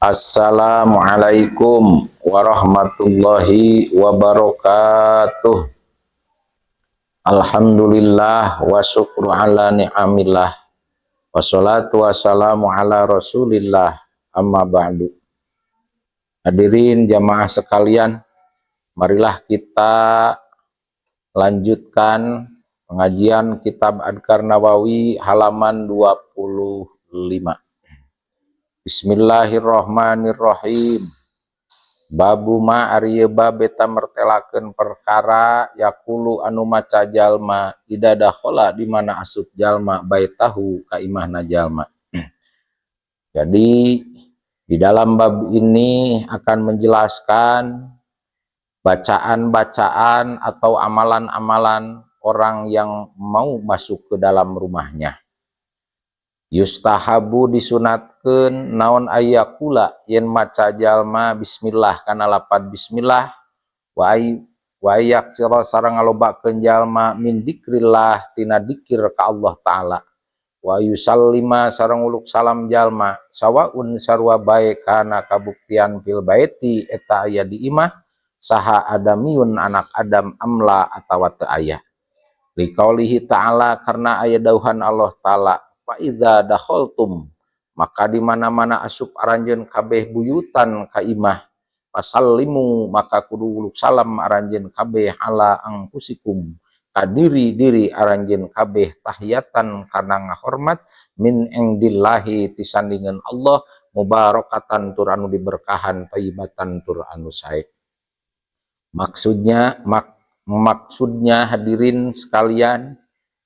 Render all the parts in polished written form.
Assalamualaikum warahmatullahi wabarakatuh. Alhamdulillah wa syukru ala ni'amillah. Wassalatu wassalamu ala rasulillah, amma ba'du. Hadirin jamaah sekalian, marilah kita lanjutkan pengajian kitab Adhkar Nawawi halaman 25. Bismillahirrahmanirrahim. Babu ma arieu bab eta mertelakeun perkara yaqulu anu maca jalma ida dakhala di mana asup jalma baitahu ka imahna jalma. Jadi di dalam bab ini akan menjelaskan bacaan-bacaan atau amalan-amalan orang yang mau masuk ke dalam rumahnya. Yustahabu disunatkeun naon ayakula yen maca jalma bismillah kana lapad bismillah wa yaksira sareng ngalobakeun jalma min dzikrillah tina dzikir ka Allah taala wa yusallima sareng uluk salam jalma sawaun sarua bae kana kabuktian fil baiti eta aya di imah saha adamiun anak adam amla atawa teu aya liqaulihi ta'ala karena aya dauhan Allah taala fa idza dakhaltum maka di mana-mana asup aranjeun kabeh buyutan ka imah pasallimu maka kudu uluk salam aranjeun kabeh ala anfusikum ka diri aranjeun kabeh tahiyatan kana ngahormat min indillahi tisandingan Allah mubarakatan tur anu diberkahan thayyibatan tur anu sae. Maksudnya hadirin sekalian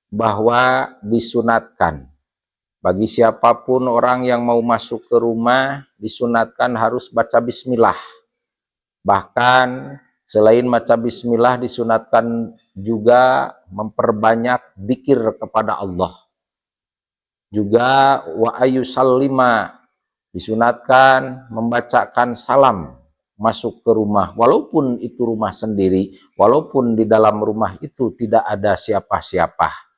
bahwa disunatkan bagi siapapun orang yang mau masuk ke rumah disunatkan harus baca bismillah. Bahkan selain baca bismillah disunatkan juga memperbanyak dzikir kepada Allah. Juga wa ayyusallima disunatkan membacakan salam masuk ke rumah walaupun itu rumah sendiri, walaupun di dalam rumah itu tidak ada siapa-siapa.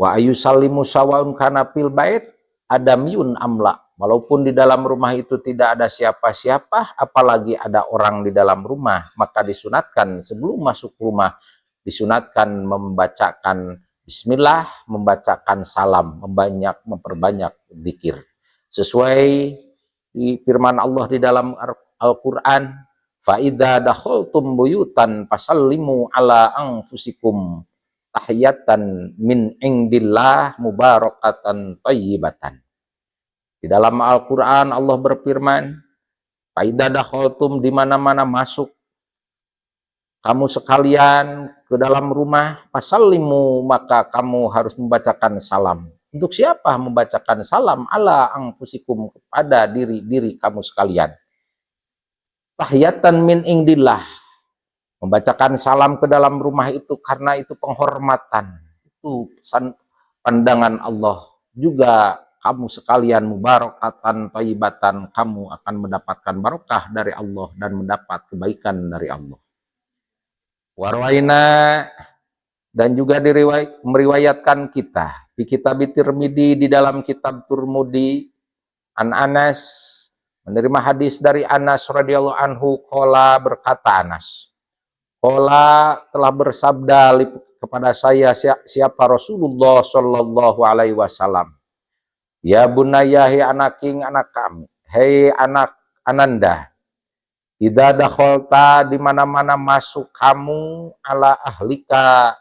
Wa ayyusallimu sawaun kana fil bait adamiyun amla, walaupun di dalam rumah itu tidak ada siapa-siapa apalagi ada orang di dalam rumah maka disunatkan sebelum masuk rumah disunatkan membacakan bismillah, membacakan salam, memperbanyak dzikir sesuai di firman Allah di dalam Al-Qur'an fa idza dakhaltum buyutan fasallimu ala anfusikum tahiyatan min indillah mubarakatan thayyibatan. Di dalam Al-Qur'an Allah berfirman, fa idza dakhaltum di mana-mana masuk kamu sekalian ke dalam rumah fasallimu maka kamu harus membacakan salam. Untuk siapa membacakan salam? Ala anfusikum kepada diri kamu sekalian. Tahiyatan min indillah. Membacakan salam ke dalam rumah itu karena itu penghormatan, itu pandangan Allah. Juga kamu sekalian mubarakatan thayyibatan, kamu akan mendapatkan barokah dari Allah dan mendapat kebaikan dari Allah. Warwaina dan juga meriwayatkan kita di kitab Tirmidzi di dalam kitab Tirmidzi an Anas menerima hadis dari Anas radhiyallahu anhu qala berkata Anas qala telah bersabda kepada saya siapa Rasulullah sallallahu alaihi wasallam, ya bunayya hai anaking anak kami, hei anak Ananda, idza dakhalta di mana-mana masuk kamu ala ahlika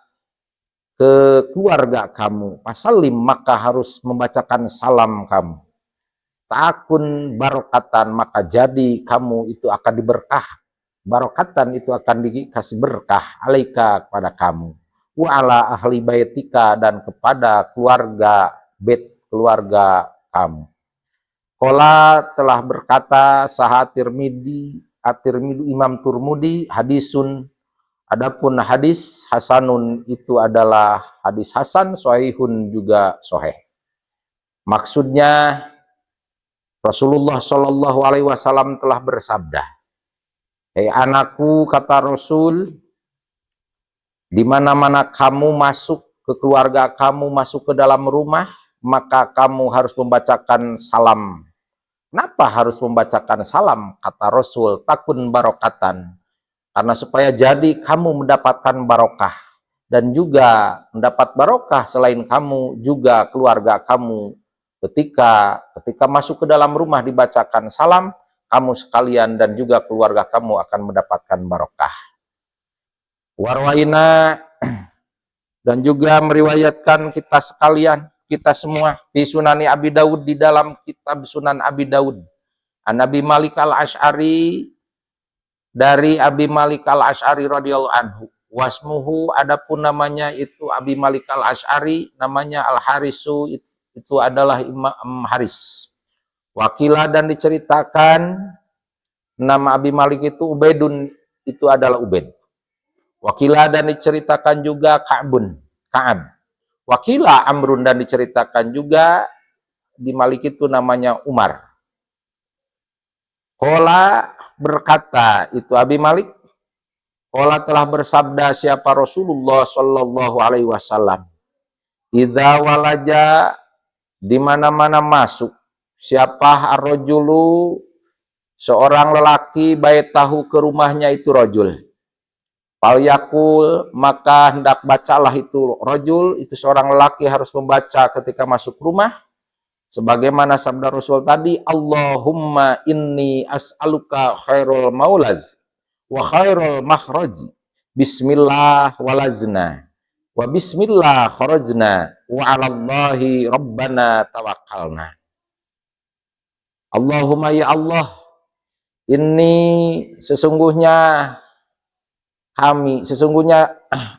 ke keluarga kamu pasallim maka harus membacakan salam kamu takun barokatan maka jadi kamu itu akan diberkah barokatan itu akan dikasih berkah alaika kepada kamu wa ala ahli baitika dan kepada keluarga keluarga kamu. Qala telah berkata saha Tirmidzi Imam Tirmidzi hadisun adapun hadis hasanun itu adalah hadis hasan sahihun juga sahih. Maksudnya Rasulullah Shallallahu alaihi wasallam telah bersabda, hei anakku kata Rasul, di mana-mana kamu masuk ke keluarga kamu, masuk ke dalam rumah, maka kamu harus membacakan salam Kenapa harus membacakan salam? Kata Rasul, takun barokatan. Karena supaya jadi kamu mendapatkan barokah. Dan juga mendapat barokah selain kamu, juga keluarga kamu. Ketika masuk ke dalam rumah dibacakan salam, kamu sekalian dan juga keluarga kamu akan mendapatkan barokah. Warwaina, dan juga meriwayatkan kita sekalian, kita semua, di Sunani Abi Daud, di dalam kitab Sunan Abi Daud, An-Nabi Malik al-Ash'ari, dari Abi Malik al-Ash'ari radhiyallahu anhu. Wasmuhu, adapun namanya itu Abi Malik al-Ash'ari, namanya Al-Harisu, itu adalah Imam Haris. Wakilah, dan diceritakan nama Abi Malik itu Ubaidun, itu adalah Ubaid. Wakilah, dan diceritakan juga Ka'ab. Wakilah Amrun, dan diceritakan juga di Malik itu namanya Umar. Qala, berkata itu Abi Malik, qala, telah bersabda siapa Rasulullah sallallahu alaihi wasallam, idza walaja, di mana-mana masuk siapa ar-rajulu, seorang lelaki, baitahu, ke rumahnya itu rajul, falyakul, maka hendak bacalah itu rajul, itu seorang lelaki harus membaca ketika masuk rumah sebagaimana sabda Rasul tadi, Allahumma inni as'aluka khairul maulaz wa khairul makhraji, bismillah walazna wa bismillah kharajna wa 'alallahi rabbana tawakkalna. Allahumma, ya Allah, ini sesungguhnya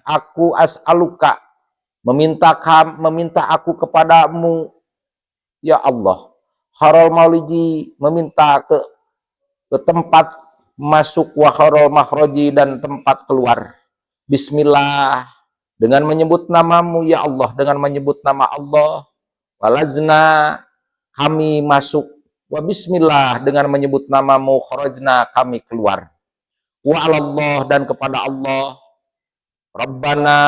aku as'aluka, meminta aku kepadamu, ya Allah, khairul maulidi, meminta ke tempat masuk, wa khairul makhraji, dan tempat keluar, bismillah, dengan menyebut namamu, ya Allah, dengan menyebut nama Allah, walazna, kami masuk, wa bismillah, dengan menyebut namamu, kharajna, kami keluar, wa 'alallah, dan kepada Allah, Rabbana,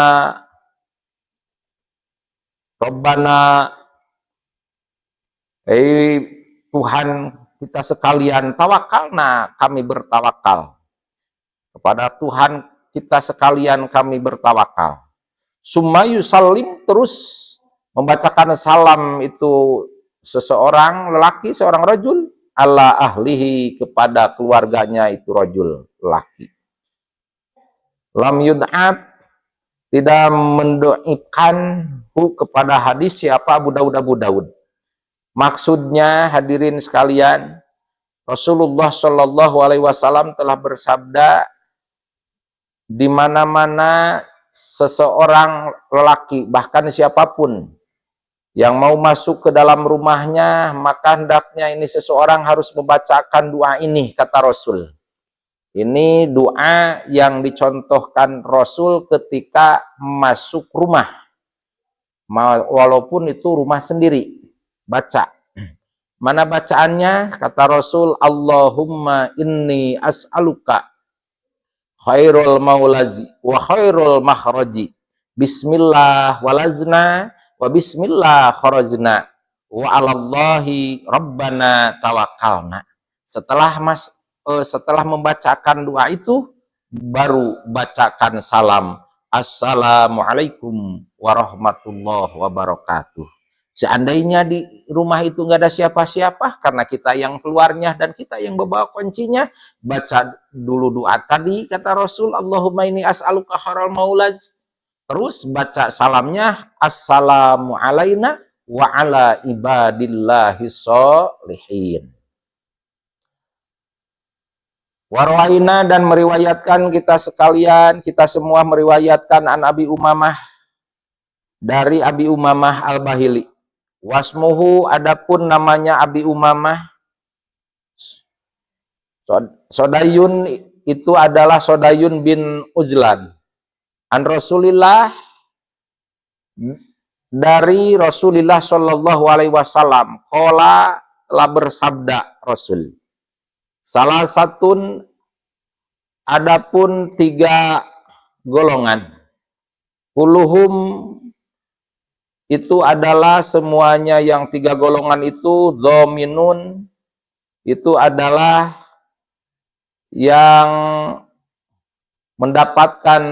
Tuhan kita sekalian, tawakalna, kami bertawakal, kepada Tuhan kita sekalian kami bertawakal. Summa yusallim, terus membacakan salam itu seseorang lelaki, seorang rajul, ala ahlihi, kepada keluarganya itu rajul lelaki. Lam yud'ab, tidak mendoakan kepada hadis siapa Abu Daud. Maksudnya hadirin sekalian, Rasulullah Shallallahu Alaihi Wasallam telah bersabda, di mana-mana seseorang lelaki, bahkan siapapun yang mau masuk ke dalam rumahnya, maka hendaknya ini seseorang harus membacakan doa ini, kata Rasul. Ini doa yang dicontohkan Rasul ketika masuk rumah, walaupun itu rumah sendiri, baca. Mana bacaannya? Kata Rasul, Allahumma inni as'aluka khairul maulazi wa khairul makhraji, bismillah walazna wa bismillah kharajna wa 'alallahi rabbana tawakkalna. Setelah membacakan doa itu, baru bacakan salam, assalamualaikum warahmatullahi wabarakatuh. Seandainya di rumah itu nggak ada siapa-siapa, karena kita yang keluarnya dan kita yang membawa kuncinya, baca dulu doa tadi, kata Rasul, Allahumma ini as'aluka khairal maulaz. Terus baca salamnya, assalamu alaina wa ala ibadillahi sholihin. Warwaina, dan meriwayatkan kita sekalian, kita semua meriwayatkan an Abi Umamah, dari Abi Umamah al-Bahili. Wasmuhu, adapun namanya Abi Umamah, Sodayun, itu adalah Sodayun bin Uzlan. An Rasulillah, dari Rasulullah Shallallahu Alaihi Wasallam, qala, telah bersabda Rasul, salah satu, adapun 3 golongan, kuluhum, itu adalah semuanya yang 3 golongan itu, dhominun, itu adalah yang mendapatkan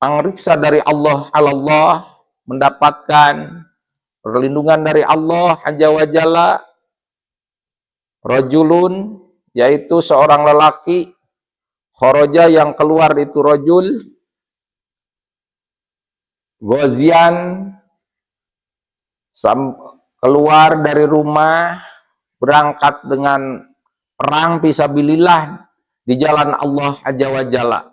pangriksa dari Allah, mendapatkan perlindungan dari Allah Azza wa Jalla. Rajulun, yaitu seorang lelaki, kharaja yang keluar itu rajul, ghazian, keluar dari rumah, berangkat dengan perang fisabilillah di jalan Allah Azza wa Jalla.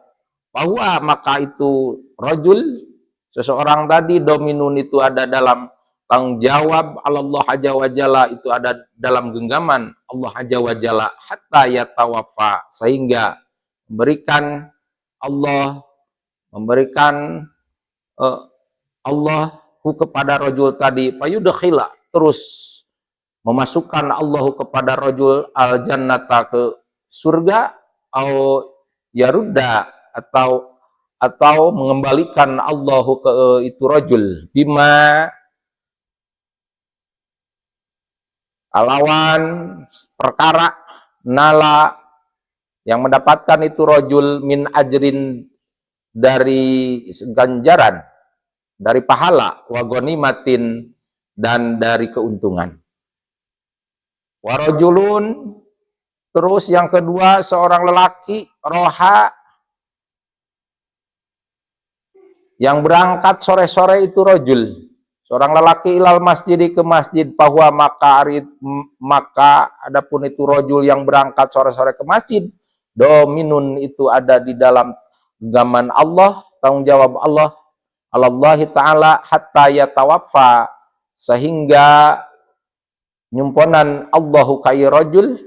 Bahwa maka itu rajul, seseorang tadi, dominun itu ada dalam tanggung jawab Allah Azza wa Jalla, itu ada dalam genggaman Allah Azza wa Jalla, hatta yatawafa, sehingga memberikan Allahu kepada rajul tadi, payudkhila, terus memasukkan Allahu kepada rajul al jannata, ke surga, au yarudda, atau mengembalikan Allahu ke itu rajul, bima, alawan perkara, nala, yang mendapatkan itu rajul, min ajrin, dari ganjaran, dari pahala, wa ghanimatin, dan dari keuntungan. Wa rajulun, terus yang kedua seorang lelaki, roha, yang berangkat sore-sore itu rajul, seorang lelaki, ilal masjid, ke masjid, bahwa maka adapun itu rajul yang berangkat sore-sore ke masjid, dominun, itu ada di dalam genggaman Allah, tanggung jawab Allah, Allahi ta'ala, hatta yatawaffa, sehingga nyumponan Allahu kai rajul,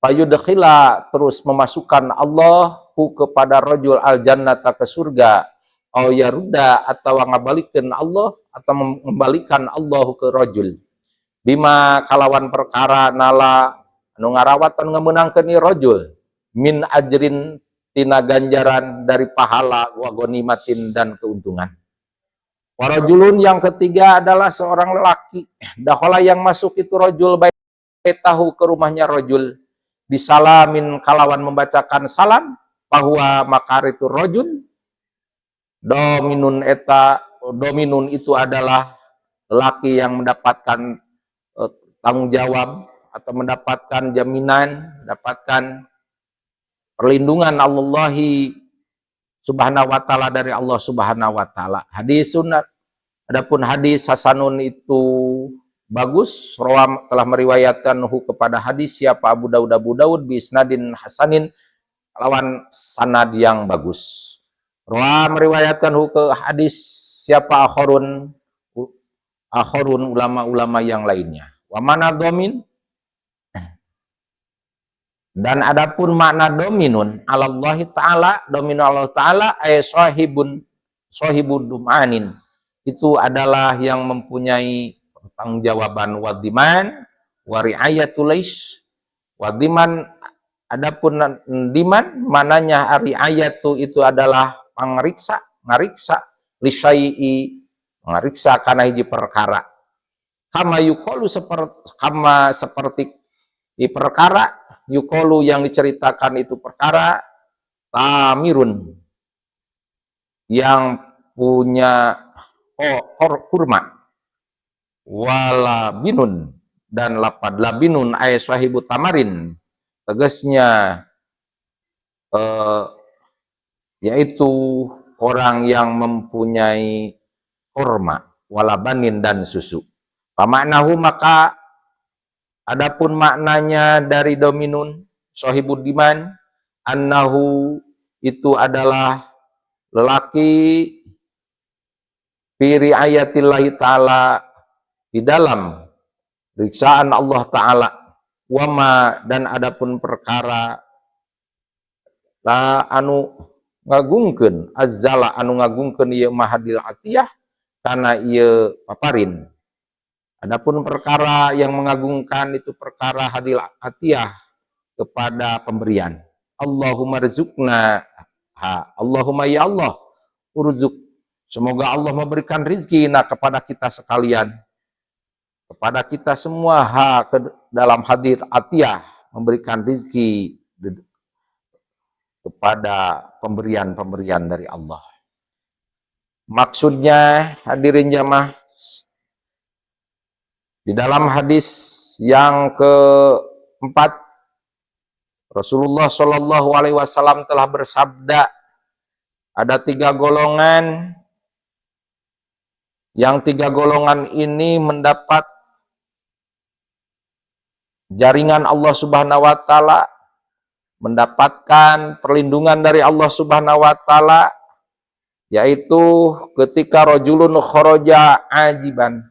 payudkhila, terus memasukkan Allahu kepada rajul al jannata, ke surga, au yarudda, atau ngabalikan Allah, atau mengembalikan Allahu ke rajul, bima, kalawan perkara, nala, anu ngarawatan ngemenangkeun rajul, min ajrin, tina ganjaran, dari pahala, wa ghanimatin, dan keuntungan. Warajulun, yang ketiga adalah seorang lelaki, dakhala, yang masuk itu rajul baitahu, ke rumahnya rajul, bisalamin, kalawan membacakan salam, bahwa makar itu rajul, dominun itu adalah lelaki yang mendapatkan tanggung jawab, atau mendapatkan jaminan, mendapatkan perlindungan Allahi subhanahu wa ta'ala, dari Allah subhanahu wa ta'ala. Hadis sunat, adapun hadis hasanun itu bagus, rawam, telah meriwayatkan kepada hadis siapa Abu Daud bi isnadin hasanin, lawan sanad yang bagus. Rawam meriwayatkan ke hadis siapa akhorun ulama-ulama yang lainnya. Wa mana domin, dan adapun makna dominun alallahi ta'ala, domin Allah ta'ala, ay sahibud dumanin, itu adalah yang mempunyai pertanggungjawaban, wadiman, wari'ayatulais, wadiman, adapun diman, mananya ri'ayatu, itu adalah pangriksa, ngariksa, lisai'i, ngariksa karena hiji perkara, kama yukolu, seperti di perkara, yukolu, yang diceritakan itu perkara, tamirun, yang punya kurma, walabinun, dan lapad labinun, ay sahibu tamarin, tegasnya yaitu orang yang mempunyai kurma, walabanin, dan susu. Pamaknahu, maka adapun maknanya dari dominun sahibud diman, annahu, itu adalah lelaki, fi riayatillahi ta'ala, di dalam riksaan Allah ta'ala, wama, dan adapun perkara, la anu ngagungkeun, azzala, anu ngagungkeun ieu mahadil atiyah, karena ieu paparin. Adapun perkara yang mengagungkan itu perkara hadil atiyah, kepada pemberian. Allahumma rizukna, Allahumma ya Allah, urzuk, semoga Allah memberikan rizki kepada kita sekalian, kepada kita semua, dalam hadir atiyah, memberikan rizki kepada pemberian-pemberian dari Allah. Maksudnya hadirin jamaah, di dalam hadis yang keempat, Rasulullah Shallallahu Alaihi Wasallam telah bersabda, ada 3 golongan, yang 3 golongan ini mendapat jaringan Allah Subhanahu Wa Taala, mendapatkan perlindungan dari Allah Subhanahu Wa Taala, yaitu ketika rajulun kharaja ajiban.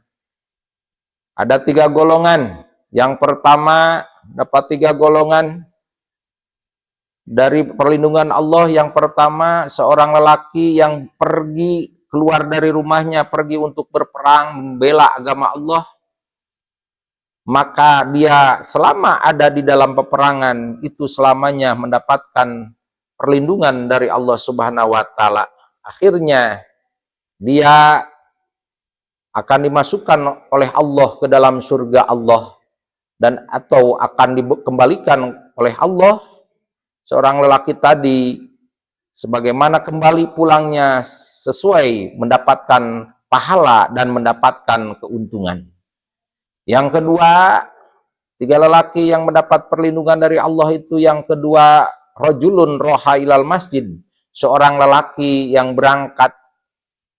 Ada 3 golongan. Yang pertama dapat 3 golongan dari perlindungan Allah. Yang pertama, seorang lelaki yang pergi keluar dari rumahnya, pergi untuk berperang, membela agama Allah. Maka dia selama ada di dalam peperangan itu selamanya mendapatkan perlindungan dari Allah Subhanahu Wa Taala. Akhirnya dia akan dimasukkan oleh Allah ke dalam surga Allah, dan atau akan dikembalikan oleh Allah seorang lelaki tadi sebagaimana kembali pulangnya sesuai mendapatkan pahala dan mendapatkan keuntungan. Yang kedua, 3 lelaki yang mendapat perlindungan dari Allah itu, yang kedua, rajulun roha ilal masjid, seorang lelaki yang berangkat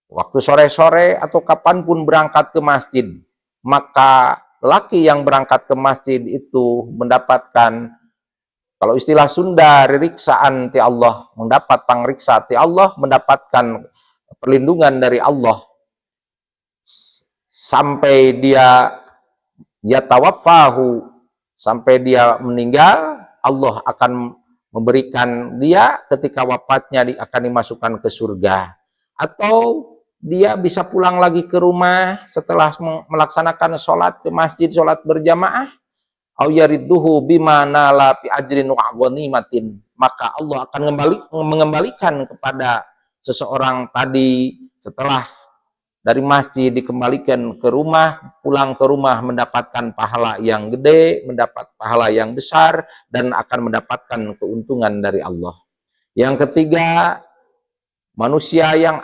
waktu sore-sore atau kapanpun berangkat ke masjid. Maka lelaki yang berangkat ke masjid itu mendapatkan, kalau istilah Sunda, ririksaan ti Allah, mendapat pangriksa ti Allah, mendapatkan perlindungan dari Allah sampai dia yatawaffahu, sampai dia meninggal. Allah akan memberikan dia ketika wafatnya akan dimasukkan ke surga, atau dia bisa pulang lagi ke rumah setelah melaksanakan sholat ke masjid, sholat berjamaah, au yaridduhu bima nala fi ajrin wa ghanimatin, maka Allah akan mengembalikan kepada seseorang tadi setelah dari masjid dikembalikan ke rumah, pulang ke rumah mendapatkan pahala yang gede, mendapat pahala yang besar, dan akan mendapatkan keuntungan dari Allah. Yang ketiga, manusia yang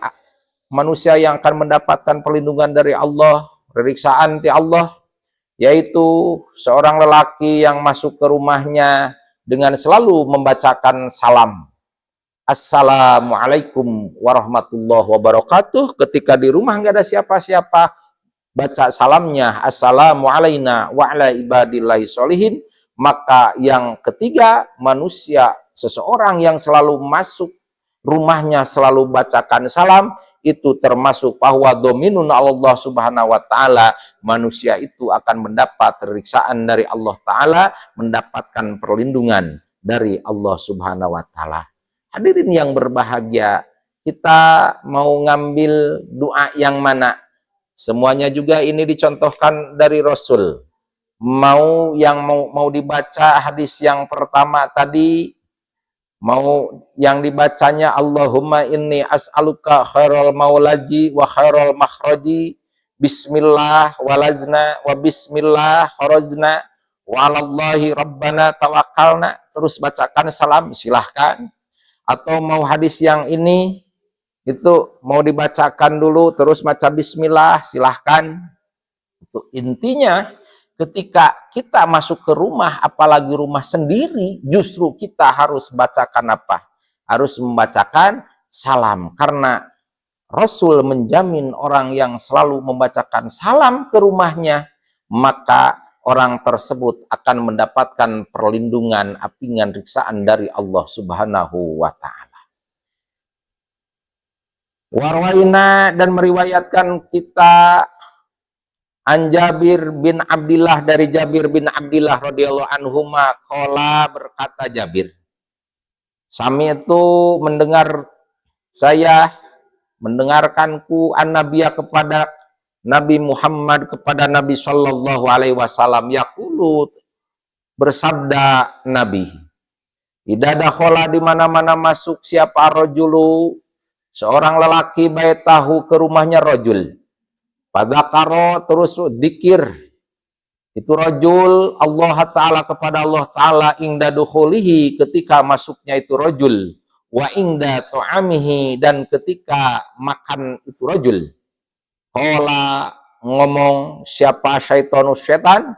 akan mendapatkan perlindungan dari Allah, periksaan di Allah, yaitu seorang lelaki yang masuk ke rumahnya dengan selalu membacakan salam. Assalamualaikum warahmatullahi wabarakatuh. Ketika di rumah nggak ada siapa-siapa, baca salamnya, assalamualaikum wa ala ibadillahi sholihin. Maka yang ketiga, manusia, seseorang yang selalu masuk rumahnya selalu bacakan salam, itu termasuk bahwa dominun Allah Subhanahu Wa Taala. Manusia itu akan mendapat periksaan dari Allah Ta'ala, mendapatkan perlindungan dari Allah Subhanahu Wa Ta'ala. Hadirin yang berbahagia, kita mau ngambil doa yang mana? Semuanya juga ini dicontohkan dari Rasul. Mau dibaca hadis yang pertama tadi, mau yang dibacanya Allahumma inni as'aluka khairal maulaji wa khairal makhraji, bismillah walazna wa bismillah kharajna wa alallahi rabbana tawakkalna, terus bacakan salam, silahkan. Atau mau hadis yang ini, itu mau dibacakan dulu terus baca bismillah, silahkan. Itu intinya, ketika kita masuk ke rumah, apalagi rumah sendiri, justru kita harus bacakan apa? Harus membacakan salam. Karena Rasul menjamin orang yang selalu membacakan salam ke rumahnya, maka orang tersebut akan mendapatkan perlindungan, apingan, riksaan dari Allah Subhanahu wa Ta'ala. Warwaina, dan meriwayatkan kita an Jabir bin Abdillah, dari Jabir bin Abdillah radhiyallahu anhuma, qala, berkata Jabir, sami itu mendengarkanku an-nabiyya, kepada Nabi Muhammad, kepada Nabi Shallallahu Alaihi Wasallam, yaqulu, bersabda Nabi, idza dakhala, di mana-mana masuk siapa rajulu, seorang lelaki, baitahu, ke rumahnya rajul, fadzakara, terus dikir, Itu rajul Allah Ta'ala kepada Allah Ta'ala inda dukhulihi, ketika masuknya itu rajul, wa inda tu'amihi, dan ketika makan itu rajul. Qala, ngomong siapa syaitanus setan,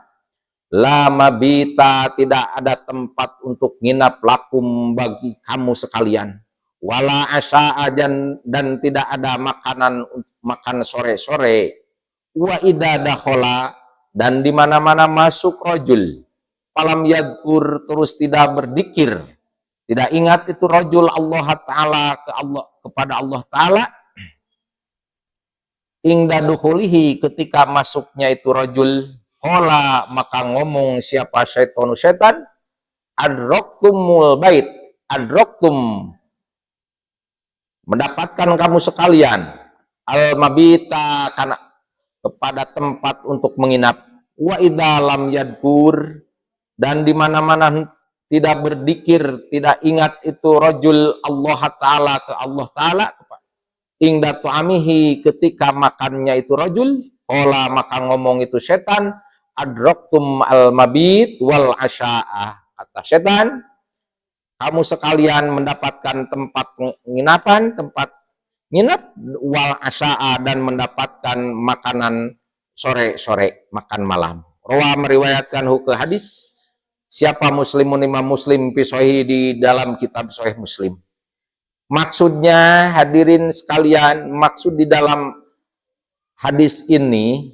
la mabita, tidak ada tempat untuk nginap lakum bagi kamu sekalian, wala asya'a, dan tidak ada makanan makan sore-sore, wa idza dakhala, dan di mana-mana masuk rajul, falam yadkur, terus tidak berzikir, tidak ingat itu rajul Allah Ta'ala kepada Allah Ta'ala, ingda dukhulihi, ketika masuknya itu rajul, qala, maka ngomong siapa syaitanu setan, adraktumul bait, adraktum, mendapatkan kamu sekalian, al mabita, karena kepada tempat untuk menginap, wa idza lam yadkur, dan di mana-mana tidak berzikir, tidak ingat itu rajul Allah Ta'ala ke Allah Ta'ala, ingda tu'amihi, ketika makannya itu rajul, qala, maka ngomong itu setan, adraktum al mabit wal asya'ah, kata setan, kamu sekalian mendapatkan tempat penginapan, tempat nginap, wal asya'a, dan mendapatkan makanan sore-sore, makan malam. Rawa, meriwayatkan ke hadis siapa muslimun imam Muslim fi sahih, di dalam kitab Sahih Muslim. Maksudnya hadirin sekalian, maksud di dalam hadis ini,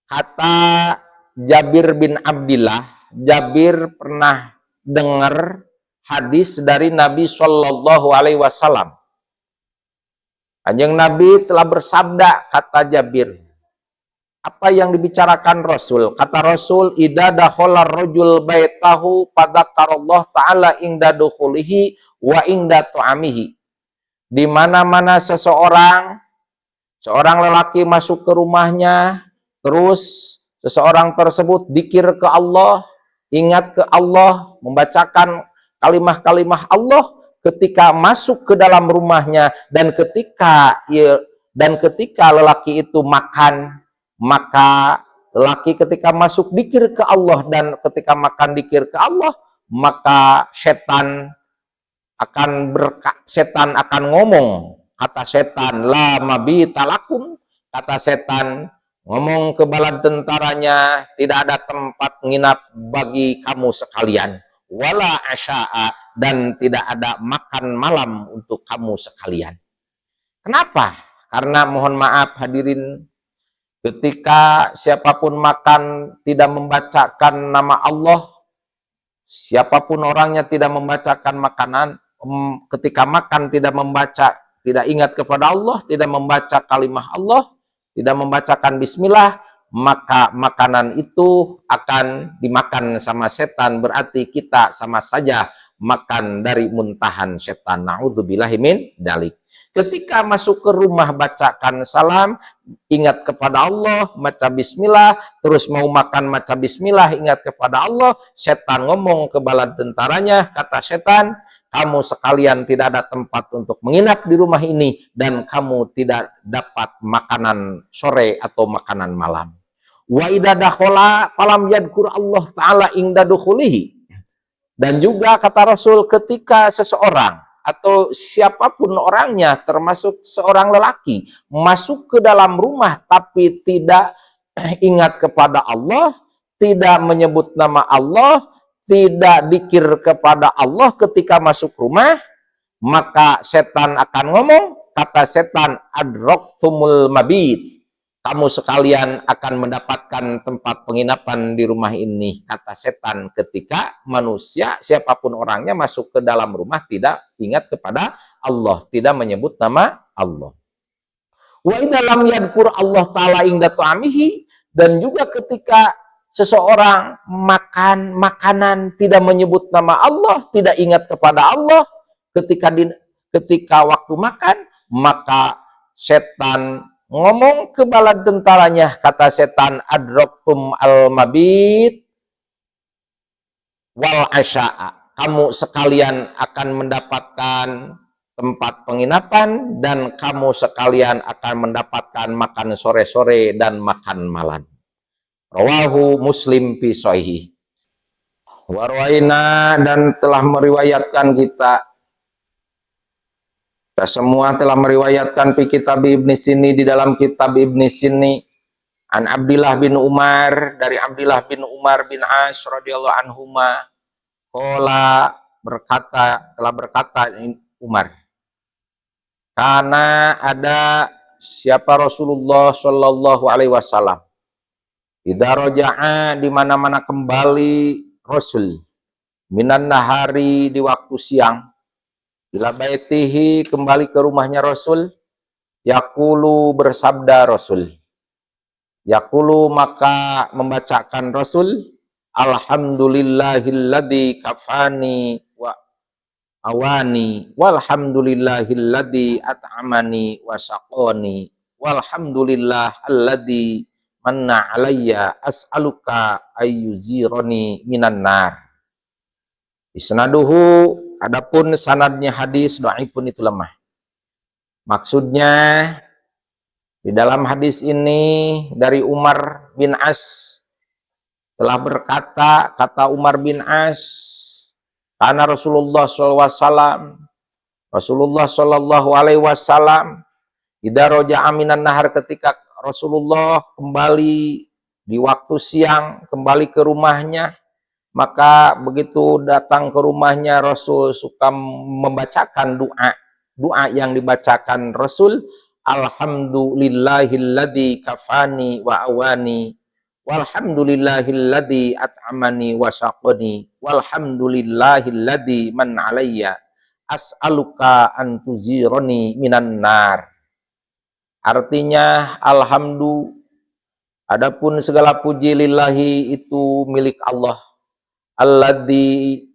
kata Jabir bin Abdillah, Jabir pernah dengar hadis dari Nabi Shallallahu Alaihi Wasallam. Kanjeng Nabi telah bersabda, kata Jabir, apa yang dibicarakan Rasul? Kata Rasul, idza dakhala rajul baitahu fadzakarallahu ta'ala inda dukhulihi wa inda tu'amihi. Di mana-mana seorang lelaki masuk ke rumahnya, terus seseorang tersebut dzikir ke Allah, ingat ke Allah, membacakan kalimah-kalimah Allah ketika masuk ke dalam rumahnya, dan ketika lelaki itu makan, maka lelaki ketika masuk dzikir ke Allah dan ketika makan dzikir ke Allah, maka setan akan ngomong, kata setan, la mabita lakum, kata setan ngomong ke bala tentaranya, tidak ada tempat nginap bagi kamu sekalian, wala asya'a, dan tidak ada makan malam untuk kamu sekalian. Kenapa? Karena mohon maaf hadirin, ketika siapapun makan tidak membacakan nama Allah, siapapun orangnya tidak membacakan makanan, ketika makan tidak ingat kepada Allah, tidak membaca kalimah Allah, tidak membacakan bismillah, maka makanan itu akan dimakan sama setan, berarti kita sama saja makan dari muntahan setan. Na'udzubillahi min dzalik. Ketika masuk ke rumah bacakan salam, ingat kepada Allah, baca bismillah, terus mau makan baca bismillah, ingat kepada Allah, setan ngomong ke bala tentaranya, kata setan, kamu sekalian tidak ada tempat untuk menginap di rumah ini, dan kamu tidak dapat makanan sore atau makanan malam. Wa idza dakhala falam yadhkur Allah Ta'ala inda dukhulihi. Dan juga kata Rasul, ketika seseorang atau siapapun orangnya, termasuk seorang lelaki, masuk ke dalam rumah tapi tidak ingat kepada Allah, tidak menyebut nama Allah, tidak dzikir kepada Allah ketika masuk rumah, maka setan akan ngomong, kata setan, adraktumul mabit, kamu sekalian akan mendapatkan tempat penginapan di rumah ini, kata setan, ketika manusia siapapun orangnya masuk ke dalam rumah tidak ingat kepada Allah, tidak menyebut nama Allah. Wa idza lam yadhkur Allah Ta'ala inda tu'amihi, dan juga ketika seseorang makan makanan tidak menyebut nama Allah, tidak ingat kepada Allah ketika waktu makan, maka setan ngomong ke bala tentaranya, kata setan, adraktum al mabit wal asya'a, kamu sekalian akan mendapatkan tempat penginapan dan kamu sekalian akan mendapatkan makan sore-sore dan makan malam. Rawahu Muslim fi sahih. Warwaina, dan telah meriwayatkan kita semua telah meriwayatkan fi kitab Ibnu Sini, di dalam kitab Ibnu Sini, an Abdillah bin Umar, dari Abdillah bin Umar bin As radhiyallahu anhuma, qala, telah berkata Umar, karena ada siapa Rasulullah Shallallahu alaihi wasallam, idza raja'a, di mana-mana kembali Rasul, minan nahari, di waktu siang, ila baitihi, kembali ke rumahnya Rasul, yaqulu, bersabda Rasul, yaqulu, maka membacakan Rasul, alhamdulillahilladzi kafani wa awani, walhamdulillahilladzi at'amani wa saqani, walhamdulillahilladzi manna alayya, as'aluka ayyuzirani minan nar. Isnaduhu, adapun sanadnya hadis dhaifun, itu lemah. Maksudnya di dalam hadis ini dari Umar bin As telah berkata, kata Umar bin As, karena Rasulullah SAW, Rasulullah Shallallahu alaihi wasallam, idza raja'a minan nahar, ketika Rasulullah kembali di waktu siang, kembali ke rumahnya, maka begitu datang ke rumahnya Rasul suka membacakan doa yang dibacakan Rasul, alhamdulillahilladzi kafani wa awani, walhamdulillahilladzi at'amani wa saqani, walhamdulillahilladzi man alayya, as'aluka an tuzirani minan nar. Artinya, adapun segala puji lillahi, itu milik Allah, alladzi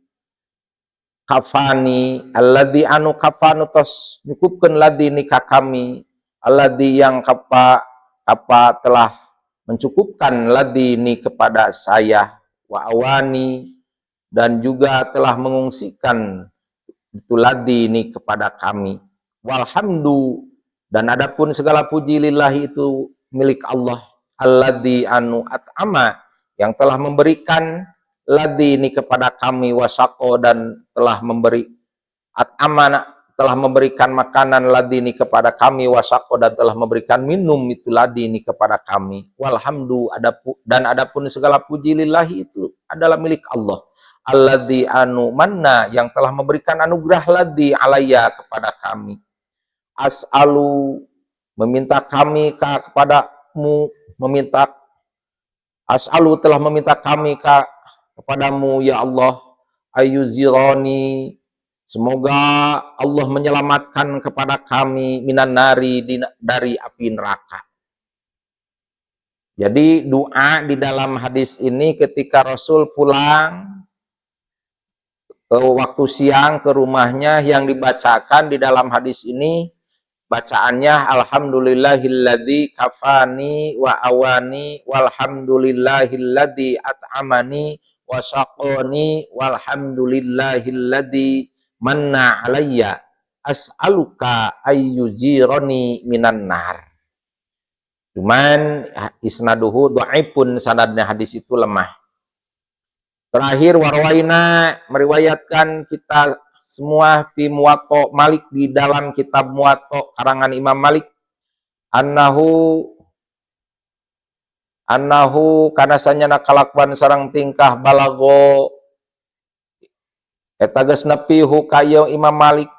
kafani, alladzi anu kafanu, tos nyukupkeun ladzi nikah kami, alladzi yang kapa telah mencukupkan ladzi ni kepada saya, wa awani, dan juga telah mengungsikan itu ladzi ni kepada kami, walhamdu, dan adapun segala puji lillahi, itu milik Allah, alladzi anu at'ama, yang telah memberikan ladzi ini kepada kami, wasaqo, dan telah memberi at'ama, telah memberikan makanan ladzi ini kepada kami, wasaqo, dan telah memberikan minum itu ladzi ini kepada kami, walhamdu, dan adapun segala puji lillahi, itu adalah milik Allah, alladzi anu manna, yang telah memberikan anugerah ladzi alayya, kepada kami, as'alu, meminta kami kepadamu, as'alu, telah meminta kami kepadamu ya Allah, ayyuzirani, semoga Allah menyelamatkan kepada kami, minan nari, dari api neraka. Jadi doa di dalam hadis ini ketika Rasul pulang ke waktu siang ke rumahnya, yang dibacakan di dalam hadis ini bacaannya alhamdulillahilladzi kafani wa awani, walhamdulillahilladzi at'amani wa saqani, walhamdulillahilladzi manna alayya, as'aluka ayyuzirani minan nar. Cuman isnaduhu dhaifun, sanadnya hadis itu lemah. Terakhir, warwaina, meriwayatkan kita semua fi Muwatta Malik, di dalam kitab Muwatta karangan Imam Malik, annahu kana sanyana kalakuan sareng tingkah balago, eta geus nepi hu ka Imam Malik,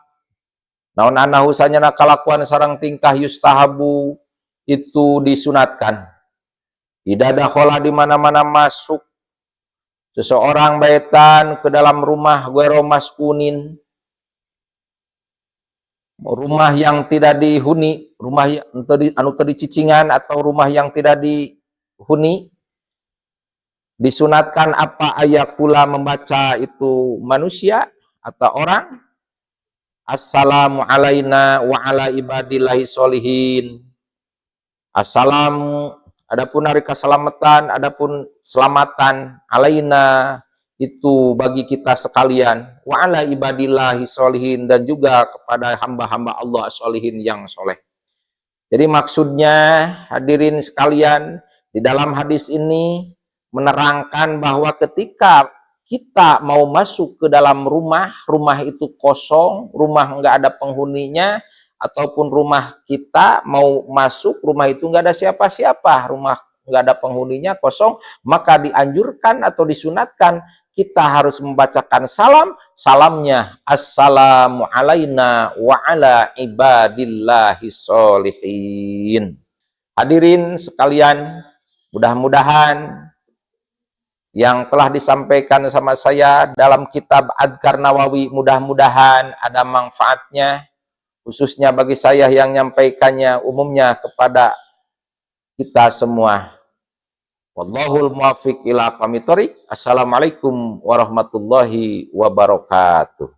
naon annahu sanyana kalakuan sareng tingkah yustahabu, itu disunatkan, idza dakhala, di mana-mana masuk seseorang baitan ke dalam rumah, ghairu maskunin, rumah yang tidak dihuni, rumah yang anu teu dicicingan, atau rumah yang tidak dihuni, disunatkan apa, ayakula, membaca itu manusia atau orang, assalamu alaina wa ala ibadillahi sholihin, assalamu, adapun hari keselamatan, adapun selamatan, alaina, itu bagi kita sekalian, wa ala ibadillahi sholihin, dan juga kepada hamba-hamba Allah sholihin, yang soleh. Jadi maksudnya, hadirin sekalian, Di dalam hadis ini menerangkan bahwa ketika kita mau masuk ke dalam rumah, rumah itu kosong, rumah nggak ada penghuninya, ataupun rumah kita mau masuk, rumah itu nggak ada siapa-siapa, rumah nggak ada penghuninya, kosong, maka dianjurkan atau disunatkan kita harus membacakan salam. Salamnya assalamu alaina wa ala ibadillahi sholihin. Hadirin sekalian, mudah-mudahan yang telah disampaikan sama saya dalam kitab Adhkar Nawawi mudah-mudahan ada manfaatnya, khususnya bagi saya yang menyampaikannya, umumnya kepada kita semua. Wallahul muwaffiq ila aqwamit thoriq. Assalamualaikum warahmatullahi wabarakatuh.